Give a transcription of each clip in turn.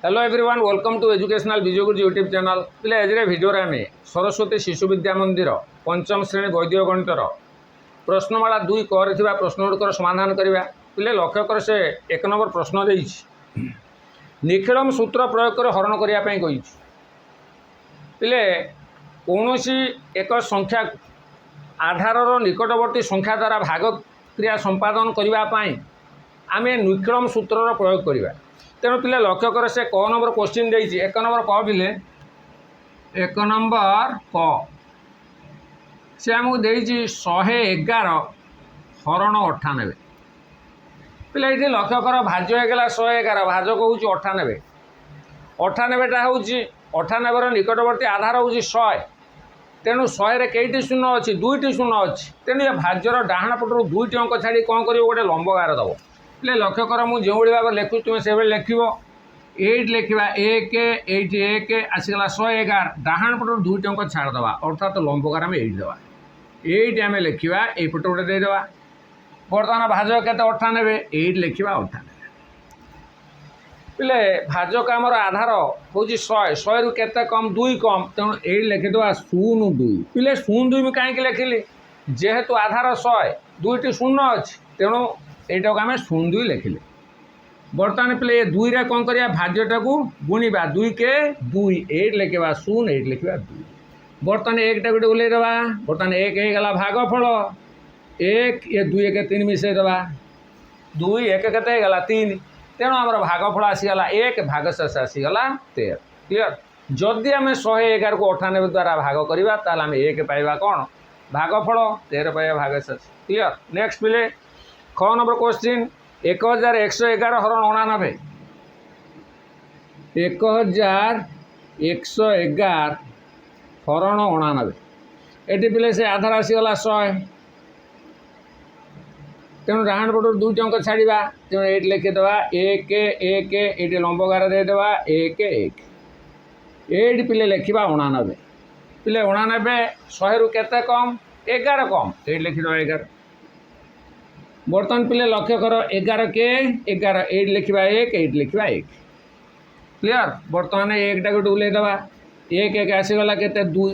Hello everyone welcome to educational Vijay Guruji YouTube channel पिले आज video आम सरस्वती शिशु विद्या मंदिर पंचम श्रेणी वैद्य गणितर प्रश्नमाला 2 कर प्रश्न गुड़िकर समाधान करवा पिले लक्ष्य कर से 1 नंबर प्रश्न दे निखिलम सूत्र प्रयोग कर हरण करने कही पिले कौन एक संख्या आधार निकटवर्ती संख्या द्वारा भाग क्रिया संपादन करने आम निखिलम सूत्र प्रयोग करवा तेणु पिले लक्ष्य कर से क नंबर क्वेश्चन दे 1 नंबर क पिले 1 नंबर क से आमको दे 111 हरण 98 पिले ये लक्ष्य कर भाज्य होगा 111 भाजक हूँ 98 98टा हूँ 98 निकटवर्ती आधार हूँ 100 तेणु 100 कईटी शून्य अच्छी 2टी शून्य अच्छी तेणु ये भाज्यर डाण पटू 2टी अंक छाड़ी कौन कर गोटे लंब गार दब पे लक्ष्य कर मुझे जो भाव लिखु तुम से लिख 8 लिखा 1 1 आसगला 111 डाण पटू 2टी अंक छाड़देवा अर्थात लंबगार आम 8 देवा 8 आम लिखा यपटे गोटे देदेवा बर्तमान भाजक के 98 8 लिखा 98 पिले भाजक आमर आधार हूँ 100 रु केते कम 2 कम तेणु 8 लिखिदेवा 02 पिले 02 कहीं लिखिली जेहेतु आधार 100 2टी शून्य अच्छी तेणु यटा को आम 02 लिखिले बर्तमान पिले 2 रे कौन करिया भाज्यटा को गुणिबा 2 के 2 8 लिखा 08 लिखा 2 बर्तमान 1 टा गोटे उल्लेदेवा बर्तमान 1 होगा भागफल 1 ये 2 1 3 मिसेदेवा 2 1 के 3 तेणु आम भागफल आसीगला 1 भागशेष आसीगला 13 क्लियर जदि आम 111 को 98 द्वारा भाग करवा ताल आम 1 पाइबा कौन भागफल 13 पाइबा भागशेष क्लियर नेक्स्ट पिले 6 नंबर क्वेश्चन 1111 हरण 99 1111 हरण 99 ये पिले से आधार आसीगला 100 तेणु डाण पटू 2टी अंक छाड़ा तेणु 8 लिखिदेवा 1 1 ये लंबगार देदेवा 1 1 8 पिले लिखा 99 पिले 99 100 रु केते कम 11 कम 8 लिखिदेवा 11 बर्तमान पिले लक्ष्य कर 11 के 11 8 लिखा 1 8 लिखा 1 क्लियर बर्तमान 1 टा गोटे उल्लेदेवा 1 1 आसीगला के 2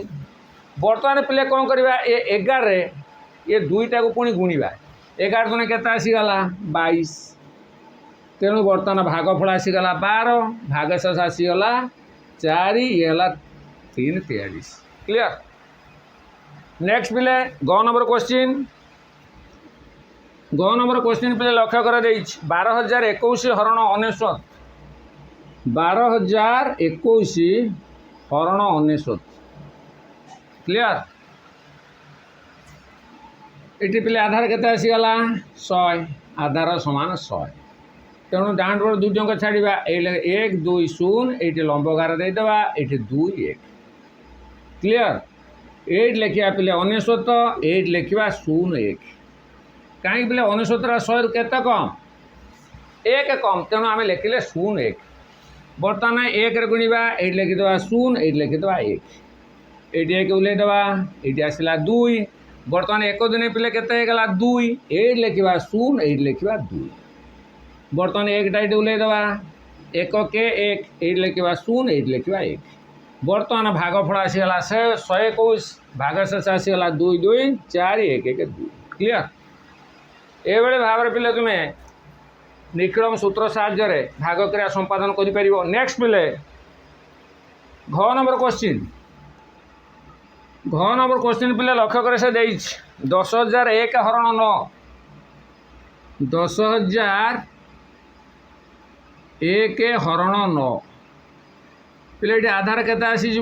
बर्तमान पिले कौन करवा ये 11 ये 2टा को पुणी गुणिबा 11 दुने केते आसीगला 22 तेणु बर्तमान भागफल आसीगला 12 भागशेष आसीगला 4 ये 3 43 क्लियर नेक्स्ट पिले ग नंबर क्वेश्चन ग नंबर क्वेश्चन पे लक्ष्य कर 12021 हरण 99 12021 हरण 99 क्लियर ये पे आधार के आसीगला 100 आधार समान 100 तेणु डाण पट 2टी अंक छाड़ा 1 2 0 ये लंबगार देदेवा ये 2 1 क्लियर 8 लिखा पे 99 8 लिखा 01 कहीं पे 99 100 रु केते कम 1 कम तेणु आम लिखिले 01 बर्तमान 1 रे गुणिबा 8 लिखिदेवा 0 8 लिखिदेवा 1 ये 1 उल्लेदेवा ये आसला 2 बर्तमान 1 दिन पे केते 2 8 लिखा 0 8 लिखा 2 बर्तमान 1 टा उल्लेदेवा 1 के 1 8 लिखा 0 8 लिखा 1 बर्तमान भागफल आसीगला 121 भागशेष आसीगला 2 2 4 1 1 2 क्लियर ये भाव में पिले तुम्हें निखिलम सूत्र साहाय्य भाग क्रिया संपादन कर नेक्स्ट पिले घ नंबर क्वेश्चन पिले लक्ष्य कर से 10,001 हरण 9 10,001 हरण 9 पिले ये आधार केते आसीज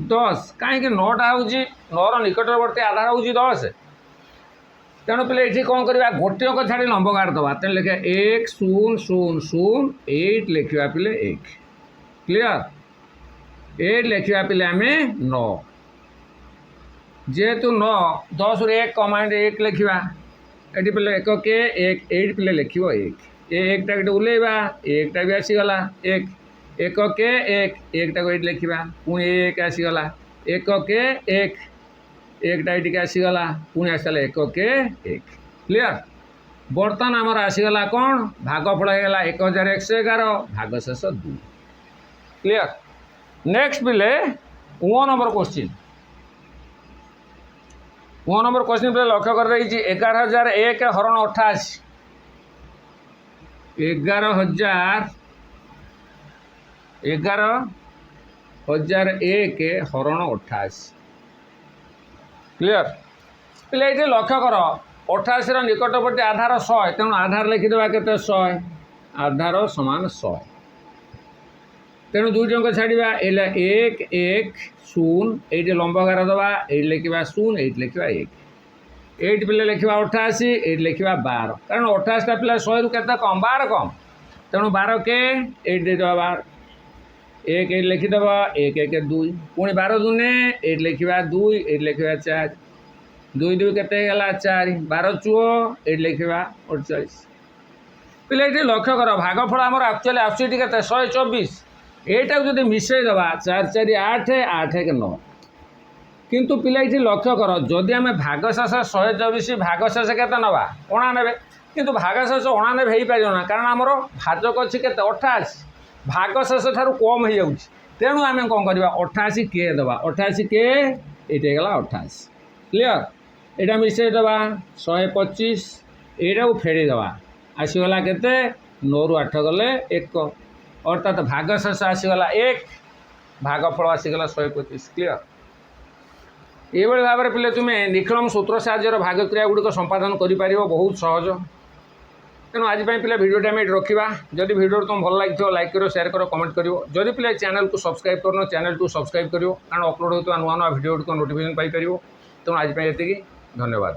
10 कहीं 9टा हूँ 9 निकटवर्ती आधार हूँ 10 तेणु पे ये कौन करवा गोटे अंक छाड़ी लंबगार दवा तेणु लिखे 1 0 0 0 8 लिखा पिले 1 क्लियर 8 लिखा पिले आम 9 जेहेतु 9 10 रु 1 कमांड 1 लिखा ये पे 1 के 1 8 पिले लिख 1 1 टा गोटे उल्लेवा 1 टा भी आसीगला 1 1 के 1 1 टा 8 लिखा पुणी 1 आसीगला 1 के 1 1 टा ये आसीगला पुणी आसला 1 के 1 क्लियर बर्तमान आमर आसीगला कौन भागफल होगा 1111 भाग शेष 2 क्लियर। नेक्स्ट पिले 1 नंबर क्वेश्चन 1 नंबर क्वेश्चन पे लक्ष्य कर रही 11,001 हरण 88 11,001 हरण 88 क्लियर। पिले ये लक्ष्य कर 88 निकटवर्ती आधार 100 तेणु आधार लिखिदेवा के 100 आधार समान 100 तेणु दुई जन छाड़ा 1 1 0 ये लंबगार दबा ये लिखा 0 ये लिखा 1 8 पिले लिखा 88 ये लिखा 12 कारण 28टा पिला 100 रु के कम 12 कम तेणु 12 के 8 देदेवा 12 1 8 लिखिदेव 1 1 2 पुणी 12 दूने 8 लिखा 2 8 लिखा 4 2 2 के 4 12 चुओ 8 लिखा 48 पिले ये लक्ष्य कर भागफल आमर एक्चुअली आसुटी के 124 এইটা যদি মিশাই দেবা 4 4 8 8 1 9 কিন্তু পিলা এটি লক্ষ্য কর যদি আমি ভাগশেষ 124 ভাগশেষ কেতে নেবা 89 কিন্তু ভাগশেষ 89 হয়ে পারিব না কারণ আমার ভাজক আছে কেতে 88 ভাগশেষ ঠারু কম হয়ে যাচ্ছে তেণু আমি কোন করিবা 88 কে দেবা 88 কে এটা গলা 28 ক্লিয়ার এটা মিশাই দেবা 125 এইটাও ফেড়ি দেবা আসিগলা কেতে 9 रु 8 गले 1 अर्थात भागशेष आसीगला 1 भागफल आसीगला 125 क्लियर। ये भाव में पिले तुम्हें निखिलम सूत्र साहाय्य भागक्रिया गुड़िक संपादन कर बहुत सहज तेणु आज पिले भिडियोटा आम रखा जदि भिडियो तुम भल लगे लाइक करो शेयर करो कमेंट करो जदि पिले चैनल को सब्सक्राइब करना चैनल को सब्सक्राइब करो कारण अपलोड होता नुआ नुआ भिडियो गुड़िक नोटिफिकेशन पाइपर तेणु आज ये धन्यवाद।